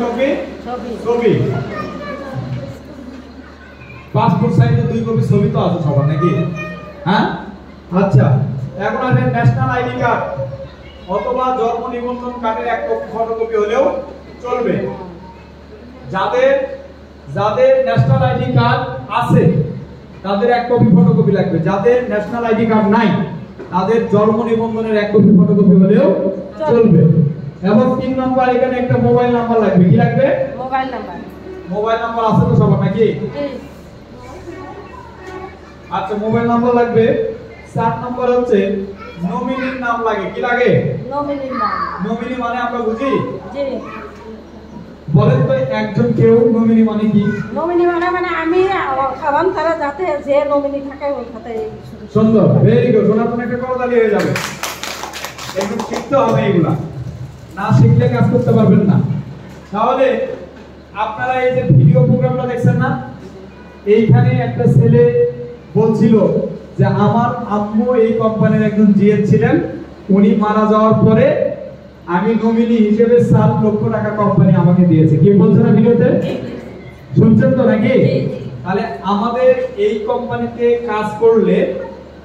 Copy ছবি, passport সাইজে 2 copy ছবি তো আছে সবার নাকি? হ্যাঁ, আচ্ছা। এখন আছে ন্যাশনাল আইডি কার্ড অথবা জন্ম নিবন্ধন কার্ডের এক কপি ফটোকপি হলেও চলবে। যাদের ন্যাশনাল আইডি কার্ড আছে তাদের এক কপি ফটোকপি লাগবে, যাদের ন্যাশনাল আইডি কার্ড নাই তাদের জন্ম নিবন্ধনের এক কপি ফটোকপি হলেও চলবে। এবং 3 নম্বর এখানে একটা মোবাইল নাম্বার লাগবে। কি লাগবে? মোবাইল নাম্বার আছে তো সবার নাকি? আচ্ছা, মোবাইল নাম্বার লাগবে। 4 নম্বর হচ্ছে নমিনির নাম লাগে। কি লাগে? নমিনি মানে আমরা বুঝি? বলেন তো একজন কেউ নমিনি মানে কি? নমিনি মানে আমি খাওয়ান তারা যাতে যে নমিনি থাকে ওই খাতে। সুন্দর, ভেরি গুড। সোনাতন একটা করতালি হয়ে যাবে। একদম শিখতে হবে এগুলা, না শিখলে কাজ করতে পারবেন না। তাহলে আপনারা এই যে ভিডিও প্রোগ্রামটা দেখছেন না, এইখানে একটা ছেলে বলছিল যে আমার আম্মু এই কোম্পানির একজন জিএম ছিলেন, উনি মারা যাওয়ার পরে আমি নমিনি হিসেবে 7 লক্ষ টাকা কোম্পানি আমাকে দিয়েছে। কি বলছেন না ভিডিওতে? শুনছেন তো নাকি? তাহলে আমাদের এই কোম্পানিতে কাজ করলে,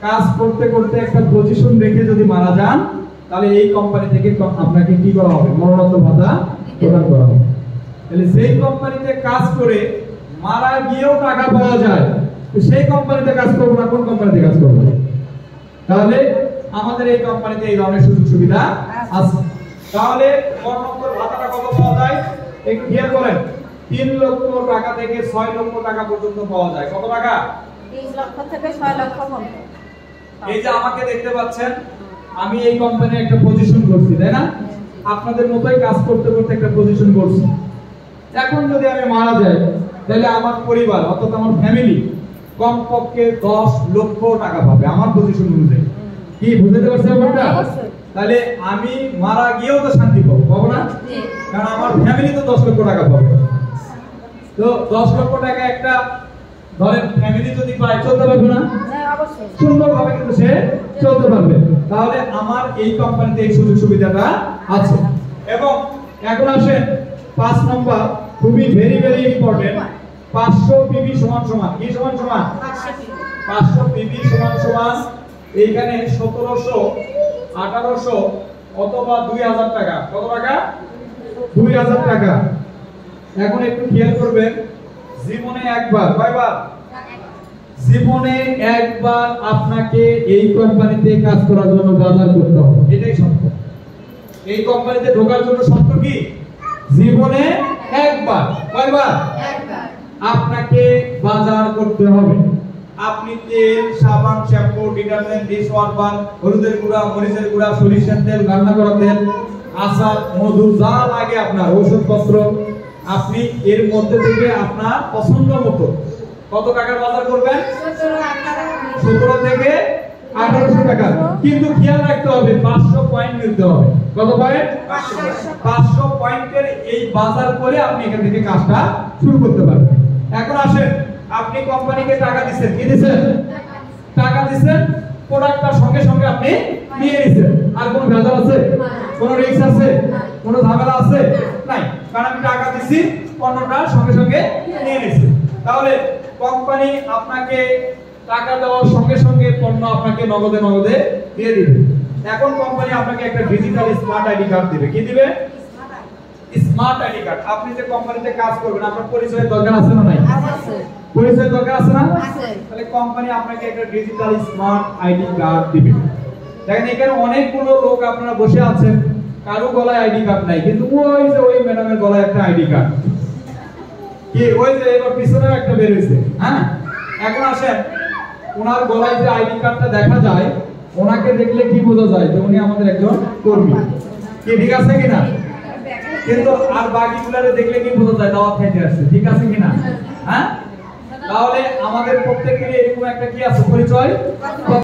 কাজ করতে করতে একটা পজিশন রেখে যদি মারা যান তাহলে এই কোম্পানি থেকে আপনাকে কি করা হবে? মরণোত্তর ভাতা প্রদান করা হবে। তাহলে সেই কোম্পানিতে কাজ করে মারা গিয়েও টাকা পাওয়া যায়, সেই কোম্পানিতে কাজ করব না কোন কোম্পানিতে কাজ করব? তাহলে আমাদের এই কোম্পানিতে এই ধরনের সুযোগ সুবিধা আছে। তাহলে মরণোত্তর ভাতাটা কত পাওয়া যায় একটু খেয়াল করেন। 3 লক্ষ টাকা থেকে 6 লক্ষ টাকা পর্যন্ত পাওয়া যায়। কত টাকা? 3 লক্ষ থেকে 6 লক্ষ পর্যন্ত। এই যে আমাকে দেখতে পাচ্ছেন, আমি এই কোম্পানির একটা পজিশন করছি, তাই না? আপনাদের মতোই কাজ করতে করতে একটা পজিশন করছি। এখন যদি আমি মারা যাই তাহলে আমার পরিবার অর্থাৎ আমার ফ্যামিলি কমপক্ষে 10 লক্ষ টাকা পাবে আমার পজিশন অনুযায়ী। কি বুঝতে পারছেন ব্যাপারটা? তাহলে আমি মারা গিয়েও তো শান্তি পাবো না? কারণ আমার ফ্যামিলি তো 10 লক্ষ টাকা পাবে। তো 10 লক্ষ টাকা একটা ধরেন ফ্যামিলি যদি পায় চলতে পারবে না? সুন্দরভাবে কিন্তু সে চলতে পারবে। তাহলে আমার এই কোম্পানিতে এই সুযোগ সুবিধাটা আছে। এবং এখন আসেন 5 নম্বর, খুবই ভেরি ভেরি ইম্পর্টেন্ট। 500 পিবি সমান সমান কি সমান সমান? 500 পিবি সমান সমান এইখানে 1700, 1800 অথবা 2000 টাকা। কত টাকা? 2000 টাকা। এখন একটু খেয়াল করবেন, জীবনে একবার, কয়বার? জীবনে একবার আপনাকে এই কোম্পানিতে কাজ করার জন্য বাজার করতে হবে, এটাই সত্য। এই কোম্পানিতে ঢোকার জন্য সত্য কি? জীবনে একবার। কয়বার? একবার আপনাকে বাজার করতে হবে। আপনি তেল, সাবান, শ্যাম্পু, ডিটারজেন্ট, ডিশ ওয়াশার, হলুদের গুঁড়া, মরিচের গুঁড়া, সরিষার তেল, রান্না করা তেল, আচার, মধু, যা লাগে আপনার ওষুধপত্র, আপনি এর মধ্যে থেকে আপনার পছন্দ মতো কত টাকার বাজার করবেন? 17 থেকে 1800 টাকা। কিন্তু খেয়াল রাখতে হবে 500 পয়েন্ট নিতে হবে। কত পয়েন্ট? 500 পয়েন্টের এই বাজার করে আপনি এখান থেকে কাজটা শুরু করতে পারবেন। এখন আসেন, আপনি কোম্পানিকে টাকা দিবেন, কি দিবেন? টাকা দিবেন, প্রোডাক্টটা সঙ্গে সঙ্গে আপনি নিয়ে নিছেন। আর কোনো ভেজাল আছে? কোনো রিস্ক আছে? কোনো ঝামেলা আছে? নাই, কারণ আমি টাকা দিছি, পণ্যটা সঙ্গে সঙ্গে নিয়ে নিছি। তাহলে কোম্পানি আপনাকে টাকা দেওয়ার সঙ্গে সঙ্গে পণ্য আপনাকে নগদে নগদে দিয়ে দিবে। এখন কোম্পানি আপনাকে একটা ডিজিটাল স্মার্ট আইডি কার্ড দিবে। কি দিবে? Smart ID card. আপনি যে কোম্পানিতে কাজ করবেন আপনার পরিচয়ের দরকার আছে না নাই? আছে। পরিচয়ের দরকার আছে না? আছে। তাহলে কোম্পানি আপনাকে একটা ডিজিটাল স্মার্ট আইডি কার্ড দিবে। দেখেন এখানে অনেকগুলো লোক আপনারা বসে আছেন, কারো গলায় আইডি কার্ড নাই, কিন্তু ওই যে ওই ম্যাডামের গলায় একটা আইডি কার্ড। কি ওই যে এবার পিছনেও একটা বের হইছে। হ্যাঁ, এখন আসেন, ওনার গলায় যে আইডি কার্ডটা দেখা যায়, ওনাকে দেখলে কি বোঝা যায় যে উনি আমাদের একজন কর্মী। কি ঠিক আছে কিনা? কিন্তু আর বাকিগুলোরে দেখলে কি বোঝা যায়? দাওয়াত খাইতে আসছে। ঠিক আছে কিনা? হ্যাঁ, তাহলে আমাদের প্রত্যেকেরই এরকম একটা কি আছে? পরিচয়।